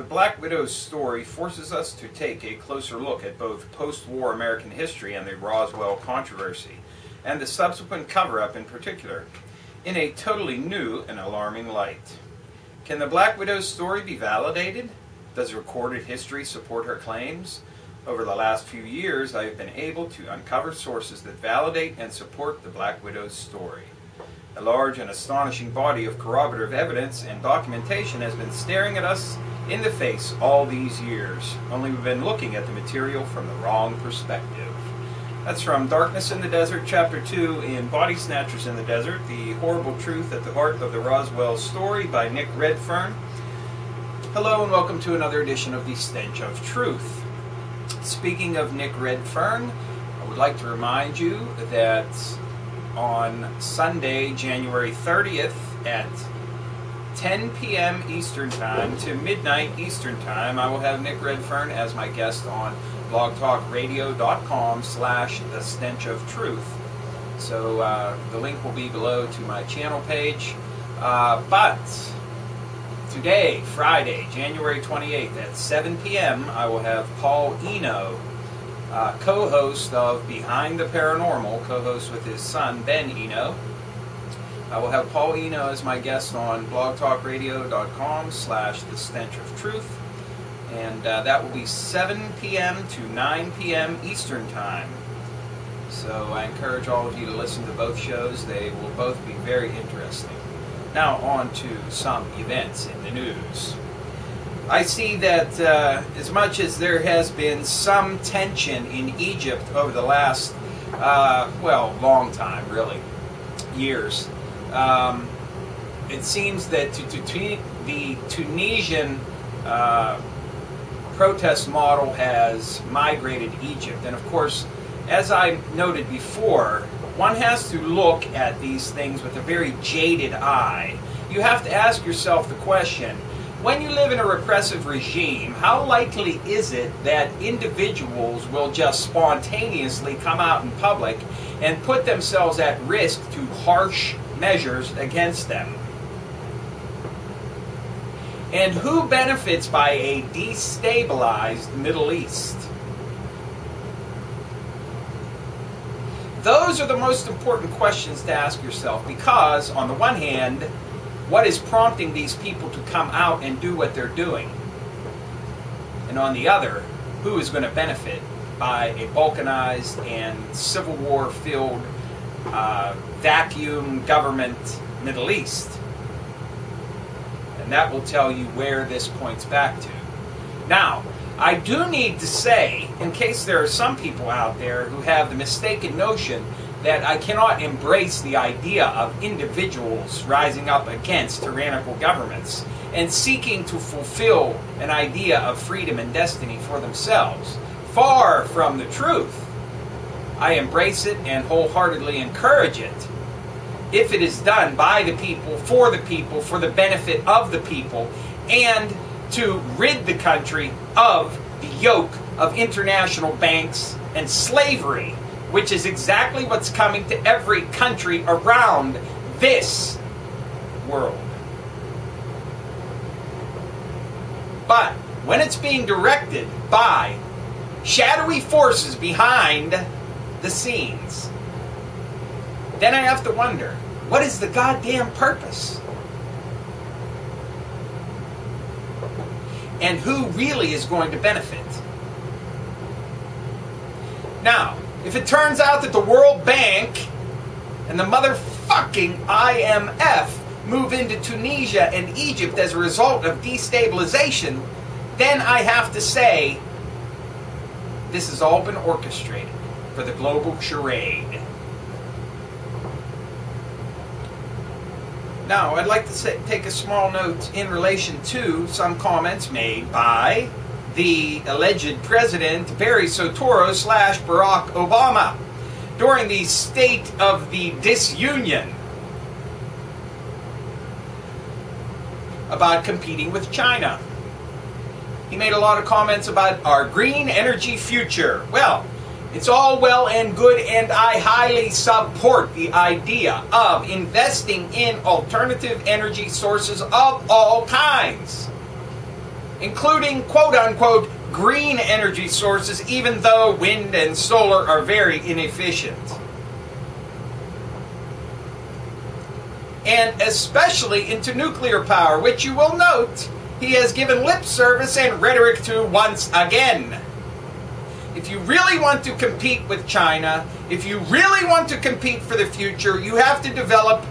The Black Widow's story forces us to take a closer look at both post-war American history and the Roswell controversy, and the subsequent cover-up in particular, in a totally new and alarming light. Can the Black Widow's story be validated? Does recorded history support her claims? Over the last few years, I have been able to uncover sources that validate and support the Black Widow's story. A large and astonishing body of corroborative evidence and documentation has been staring at us in the face all these years, only we've been looking at the material from the wrong perspective. That's from Darkness in the Desert, Chapter 2, in Body Snatchers in the Desert, The Horrible Truth at the Heart of the Roswell Story by Nick Redfern. Hello and welcome to another edition of the Stench of Truth. Speaking of Nick Redfern, I would like to remind you that on Sunday, January 30th at 10 p.m. Eastern Time to midnight Eastern Time, I will have Nick Redfern as my guest on blogtalkradio.com/The Stench of Truth. So the link will be below to my channel page. But today, Friday, January 28th at 7 p.m., I will have Paul Eno, co-host of Behind the Paranormal, co-host with his son, Ben Eno. I will have Paul Eno as my guest on blogtalkradio.com/The Stench of Truth. And that will be 7 p.m. to 9 p.m. Eastern Time. So I encourage all of you to listen to both shows. They will both be very interesting. Now on to some events in the news. I see that as much as there has been some tension in Egypt over the last, long time, really, years, it seems that the Tunisian protest model has migrated Egypt. And of course, as I noted before, one has to look at these things with a very jaded eye. You have to ask yourself the question, when you live in a repressive regime, how likely is it that individuals will just spontaneously come out in public and put themselves at risk to harsh measures against them? And who benefits by a destabilized Middle East? Those are the most important questions to ask yourself, because on the one hand, what is prompting these people to come out and do what they're doing? And on the other, who is going to benefit by a balkanized and civil war-filled vacuum government Middle East? And that will tell you where this points back to. Now, I do need to say, in case there are some people out there who have the mistaken notion that I cannot embrace the idea of individuals rising up against tyrannical governments and seeking to fulfill an idea of freedom and destiny for themselves. Far from the truth. I embrace it and wholeheartedly encourage it if it is done by the people, for the benefit of the people, and to rid the country of the yoke of international banks and slavery, which is exactly what's coming to every country around this world. But when it's being directed by shadowy forces behind the scenes, then I have to wonder, what is the goddamn purpose? And who really is going to benefit? Now, if it turns out that the World Bank and the motherfucking IMF move into Tunisia and Egypt as a result of destabilization, then I have to say this has all been orchestrated for the global charade. Now, I'd like to take a small note in relation to some comments made by the alleged President Barry Soetoro / Barack Obama during the State of the Disunion about competing with China. He made a lot of comments about our green energy future. Well, it's all well and good, and I highly support the idea of investing in alternative energy sources of all kinds. including quote-unquote green energy sources, even though wind and solar are very inefficient. And especially into nuclear power, which you will note he has given lip service and rhetoric to once again. If you really want to compete with China, if you really want to compete for the future, you have to develop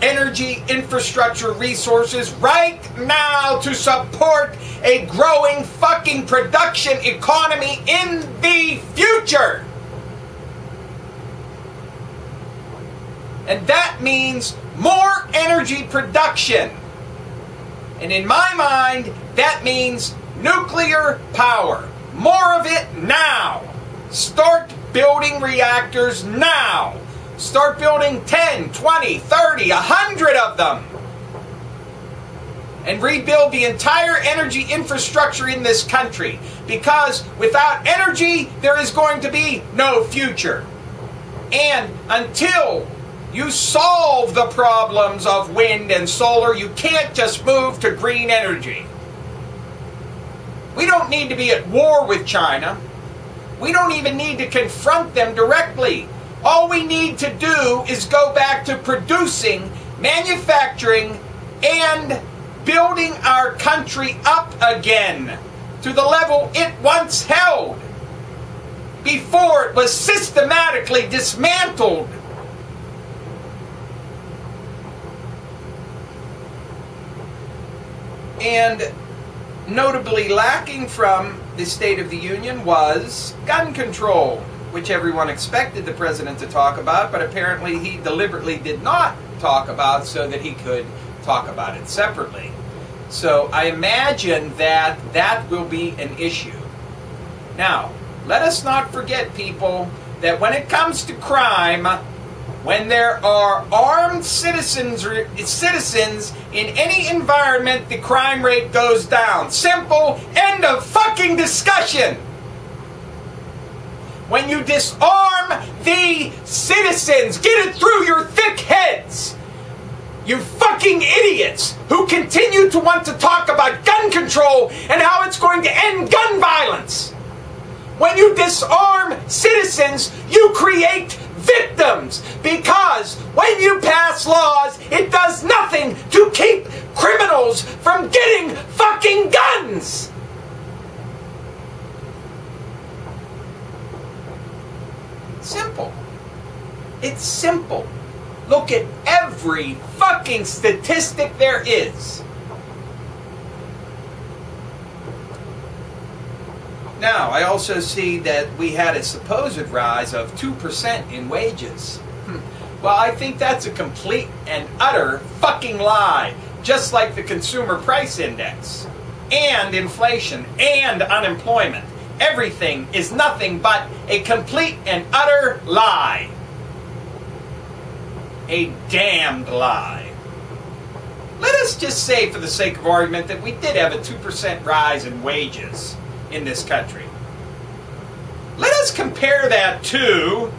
energy infrastructure resources right now to support a growing fucking production economy in the future. And that means more energy production. And in my mind, that means nuclear power. More of it now. Start building reactors now. Start building 10, 20, 30, 100 of them. And rebuild the entire energy infrastructure in this country. Because without energy, there is going to be no future. And until you solve the problems of wind and solar, you can't just move to green energy. We don't need to be at war with China. We don't even need to confront them directly. All we need to do is go back to producing, manufacturing, and building our country up again to the level it once held before it was systematically dismantled. And notably lacking from the State of the Union was gun control, which everyone expected the president to talk about, but apparently he deliberately did not talk about so that he could talk about it separately. So I imagine that that will be an issue. Now, let us not forget, people, that when it comes to crime, when there are armed citizens in any environment, the crime rate goes down. Simple, end of fucking discussion. When you disarm the citizens, get it through your thick heads. You fucking idiots who continue to want to talk about gun control and how it's going to end gun violence. When you disarm citizens, you create victims, because when you pass laws, it does nothing to keep criminals from getting fucking guns. Simple. It's simple. Look at every fucking statistic there is. Now, I also see that we had a supposed rise of 2% in wages. Well, I think that's a complete and utter fucking lie. Just like the consumer price index, and inflation, and unemployment. Everything is nothing but a complete and utter lie. A damned lie. Let us just say, for the sake of argument, that we did have a 2% rise in wages in this country. Let us compare that to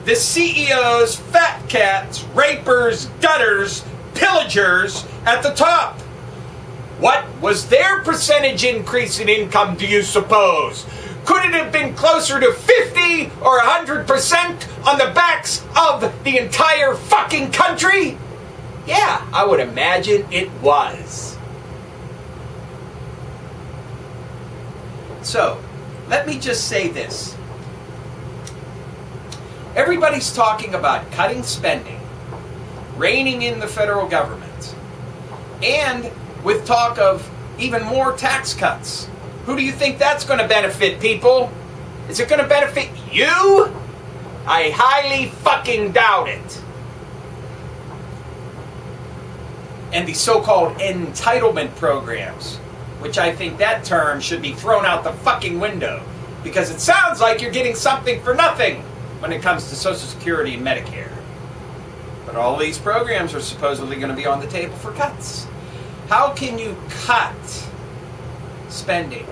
the CEOs, fat cats, rapers, gutters, pillagers at the top. What was their percentage increase in income, do you suppose? Could it have been closer to 50 or 100% on the backs of the entire fucking country? Yeah, I would imagine it was. So, let me just say this. Everybody's talking about cutting spending, reining in the federal government, and with talk of even more tax cuts. Who do you think that's going to benefit, people? Is it going to benefit you? I highly fucking doubt it. And the so-called entitlement programs, which I think that term should be thrown out the fucking window, because it sounds like you're getting something for nothing when it comes to Social Security and Medicare. But all these programs are supposedly going to be on the table for cuts. How can you cut spending?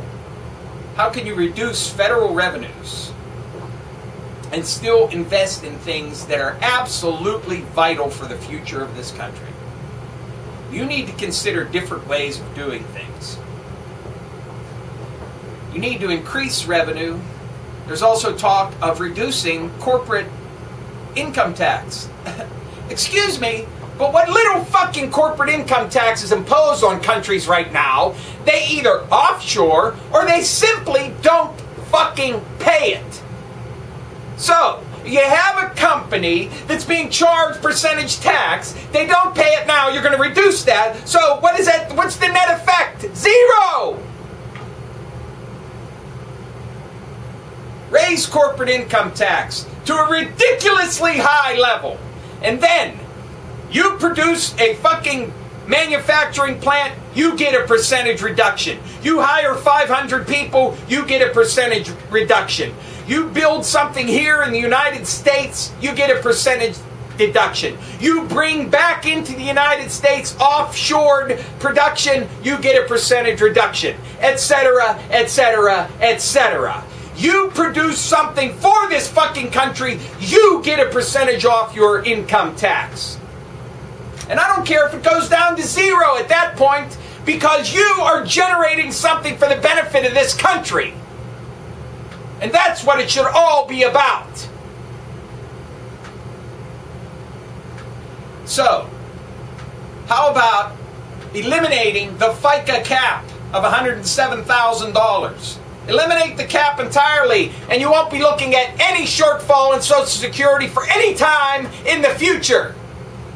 How can you reduce federal revenues and still invest in things that are absolutely vital for the future of this country? You need to consider different ways of doing things. You need to increase revenue. There's also talk of reducing corporate income tax. Excuse me, but what little fucking corporate income tax is imposed on countries right now, they either offshore or they simply don't fucking pay it. So, you have a company that's being charged percentage tax, they don't pay it now, you're going to reduce that, so what is that? What's the net effect? Zero! Raise corporate income tax to a ridiculously high level, and then you produce a fucking manufacturing plant, you get a percentage reduction. You hire 500 people, you get a percentage reduction. You build something here in the United States, you get a percentage deduction. You bring back into the United States offshored production, you get a percentage reduction, etc., etc., etc. You produce something for this fucking country, you get a percentage off your income tax. And I don't care if it goes down to zero at that point, because you are generating something for the benefit of this country. And that's what it should all be about. So, how about eliminating the FICA cap of $107,000? Eliminate the cap entirely, and you won't be looking at any shortfall in Social Security for any time in the future.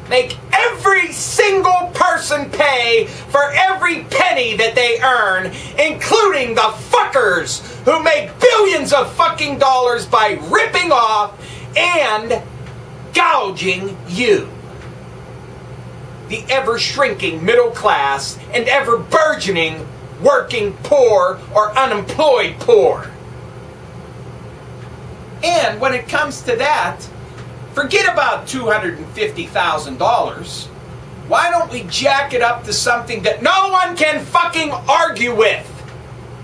Make every single person pay for every penny that they earn, including the fuckers who make billions of fucking dollars by ripping off and gouging you. The ever-shrinking middle class and ever-burgeoning working poor or unemployed poor. And when it comes to that, forget about $250,000. Why don't we jack it up to something that no one can fucking argue with?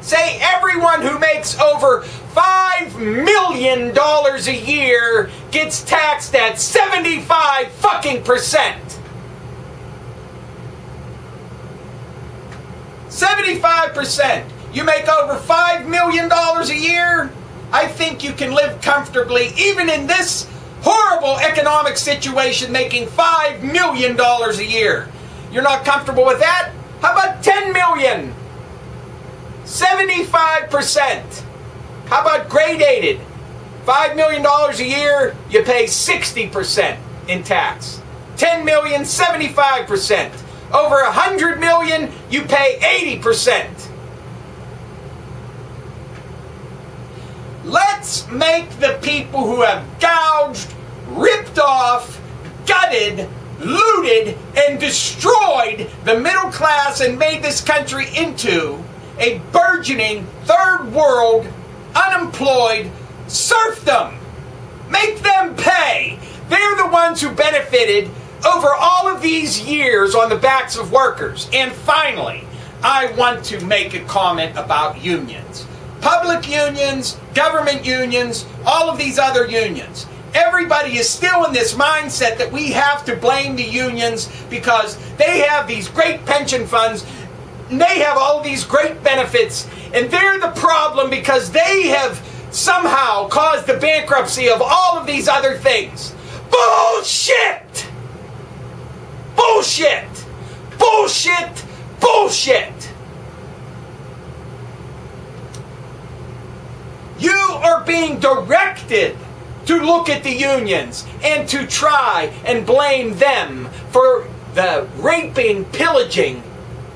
Say everyone who makes over $5 million a year gets taxed at 75 fucking percent. 75%. You make over $5 million a year? I think you can live comfortably even in this horrible economic situation making $5 million a year. You're not comfortable with that? How about $10 million? 75%. How about gradated? $5 million a year, you pay 60% in tax. 10 million, 75%. Over 100 million, you pay 80%. Let's make the people who have gouged, ripped off, gutted, looted, and destroyed the middle class and made this country into a burgeoning third world, unemployed serfdom. Make them pay. They're the ones who benefited over all of these years on the backs of workers. And finally, I want to make a comment about unions. Public unions, government unions, all of these other unions. Everybody is still in this mindset that we have to blame the unions because they have these great pension funds, and they have all of these great benefits, and they're the problem because they have somehow caused the bankruptcy of all of these other things. Bullshit! Bullshit! Bullshit! Bullshit! You are being directed to look at the unions and to try and blame them for the raping, pillaging,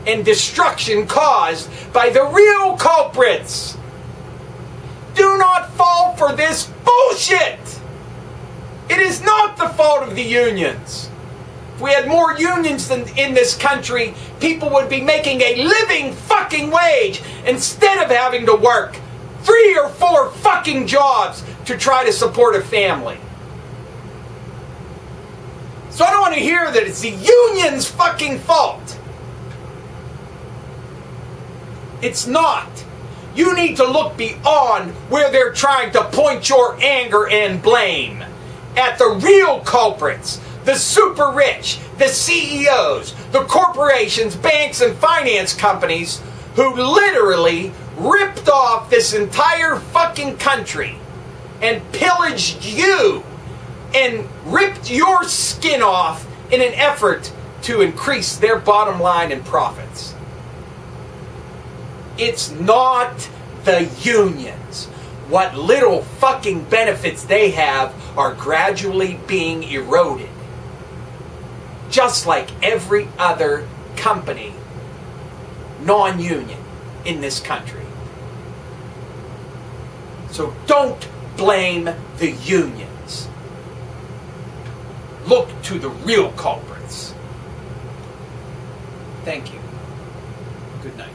and destruction caused by the real culprits. Do not fall for this bullshit! It is not the fault of the unions. If we had more unions than in this country, people would be making a living fucking wage instead of having to work 3 or 4 fucking jobs to try to support a family. So I don't want to hear that it's the union's fucking fault. It's not. You need to look beyond where they're trying to point your anger and blame at the real culprits. The super rich, the CEOs, the corporations, banks, and finance companies who literally ripped off this entire fucking country and pillaged you and ripped your skin off in an effort to increase their bottom line and profits. It's not the unions. What little fucking benefits they have are gradually being eroded. Just like every other company, non-union, in this country. So don't blame the unions. Look to the real culprits. Thank you. Good night.